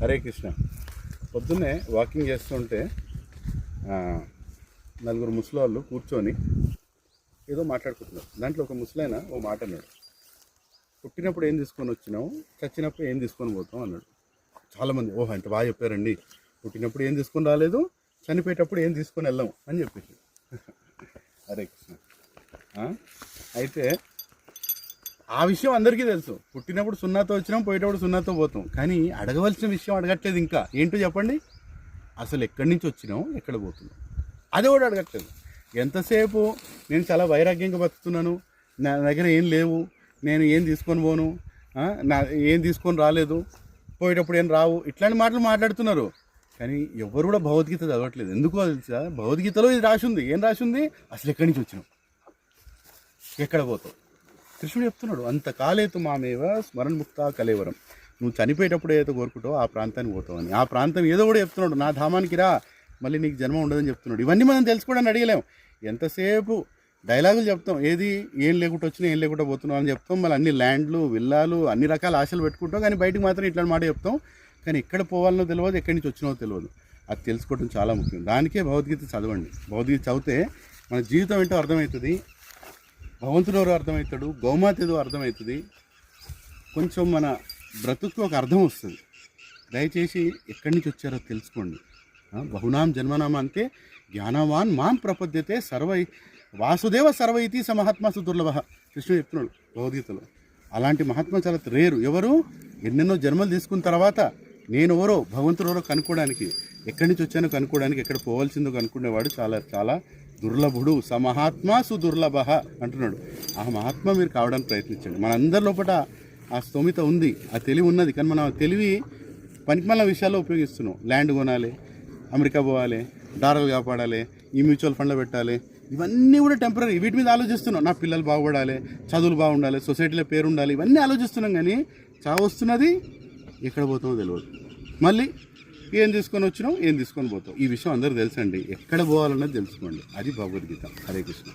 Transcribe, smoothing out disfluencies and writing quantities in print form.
హరే కృష్ణ. పొద్దున్నే వాకింగ్ చేస్తుంటే నలుగురు ముసలి కూర్చొని ఏదో మాట్లాడుకుంటున్నారు. దాంట్లో ఒక ముసలైన ఓ మాట అన్నాడు, పుట్టినప్పుడు ఏం తీసుకొని వచ్చినావు, చచ్చినప్పుడు ఏం తీసుకొని పోతాం అన్నాడు. చాలామంది ఓహో ఎంత బాగా చెప్పారండి, పుట్టినప్పుడు ఏం తీసుకొని రాలేదు, చనిపోయేటప్పుడు ఏం తీసుకొని వెళ్ళాము అని చెప్పేసి. హరే కృష్ణ. అయితే ఆ విషయం అందరికీ తెలుసు, పుట్టినప్పుడు సున్నాతో వచ్చినాం, పోయేటప్పుడు సున్నాతో పోతాం. కానీ అడగవలసిన విషయం అడగట్లేదు. ఇంకా ఏంటో చెప్పండి, అసలు ఎక్కడి నుంచి వచ్చినాం, ఎక్కడ పోతున్నాం, అది కూడా అడగట్లేదు. ఎంతసేపు నేను చాలా వైరాగ్యంగా బతుకుతున్నాను, నా దగ్గర ఏం లేవు, నేను ఏం తీసుకొని పోను, ఏం తీసుకొని రాలేదు, పోయేటప్పుడు ఏం రావు, ఇట్లాంటి మాటలు మాట్లాడుతున్నారు. కానీ ఎవరు కూడా భగవద్గీత చదవట్లేదు. ఎందుకో తెలుసా, భగవద్గీతలో ఇది రాసింది. ఏం రాసింది, అసలు ఎక్కడి నుంచి వచ్చినాం, ఎక్కడ పోతావు. కృష్ణుడు చెప్తున్నాడు, అంతకాలేతు మామేవ స్మరణముక్త కలేవరం. నువ్వు చనిపోయేటప్పుడు ఏదో కోరుకుంటావో ఆ ప్రాంతానికి పోతావు అని. ఆ ప్రాంతం ఏదో కూడా చెప్తున్నాడు, నా ధామానికి రా, మళ్ళీ నీకు జన్మ ఉండదని చెప్తున్నాడు. ఇవన్నీ మనం తెలుసుకోవడానికి అడిగలేము. ఎంతసేపు డైలాగులు చెప్తాం, ఏది ఏం లేకుండా వచ్చినా ఏం లేకుండా పోతున్నావు అని చెప్తాం. మళ్ళీ అన్ని ల్యాండ్లు, విల్లాలు, అన్ని రకాల ఆశలు పెట్టుకుంటాం. కానీ బయటకు మాత్రం ఇట్లాంటి మాట చెప్తాం. కానీ ఎక్కడ పోవాలనో తెలియదు, ఎక్కడి నుంచి వచ్చినో తెలియదు. అది తెలుసుకోవడం చాలా ముఖ్యం. దానికే భగవద్గీత చదవండి. భగవద్గీత చదివితే మన జీవితం ఏంటో అర్థమవుతుంది, భగవంతుడు ఎవరో అర్థమవుతాడు, గౌమాత ఏదో అర్థమవుతుంది, కొంచెం మన బ్రతుకు ఒక అర్థం వస్తుంది. దయచేసి ఎక్కడి నుంచి వచ్చారో తెలుసుకోండి. బహునాం జన్మనామ అంటే జ్ఞానవాన్ మాం ప్రపద్యతే సర్వై వాసుదేవ సర్వైతి స మహాత్మాసు దుర్లభ. కృష్ణుడు చెప్తున్నాడు భగవద్గీతలో. అలాంటి మహాత్మ చాలా రేరు. ఎవరు ఎన్నెన్నో జన్మలు తీసుకున్న తర్వాత నేను ఎవరో, భగవంతుడు ఎవరో కనుక్కోవడానికి, ఎక్కడి నుంచి వచ్చానో కనుక్కోవడానికి, ఎక్కడ పోవాల్సిందో కనుక్కునేవాడు చాలా చాలా దుర్లభుడు. స మహాత్మా సుదుర్లభ అంటున్నాడు. ఆ మహాత్మ మీరు కావడానికి ప్రయత్నించండి. మనందరి లోపల ఆ స్తోమిత ఉంది, ఆ తెలివి ఉన్నది. కానీ మనం తెలివి పనికిమాల విషయాల్లో ఉపయోగిస్తున్నాం. ల్యాండ్ కొనాలి, అమెరికా పోవాలి, డాలర్లు కాపాడాలి, ఈ మ్యూచువల్ ఫండ్లో పెట్టాలి, ఇవన్నీ కూడా టెంపరీ. వీటి మీద ఆలోచిస్తున్నాం. నా పిల్లలు బాగుపడాలి, చదువులు బాగుండాలి, సొసైటీలో పేరు ఉండాలి, ఇవన్నీ ఆలోచిస్తున్నాం. కానీ చావు వస్తున్నది, ఎక్కడ పోతామో తెలియదు. మళ్ళీ ఏం తీసుకొని వచ్చినాం, ఏం తీసుకొని పోతాం. ఈ విషయం అందరూ తెలుసండి. ఎక్కడ పోవాలన్నది తెలుసుకోండి. అది భగవద్గీత. హరే కృష్ణ.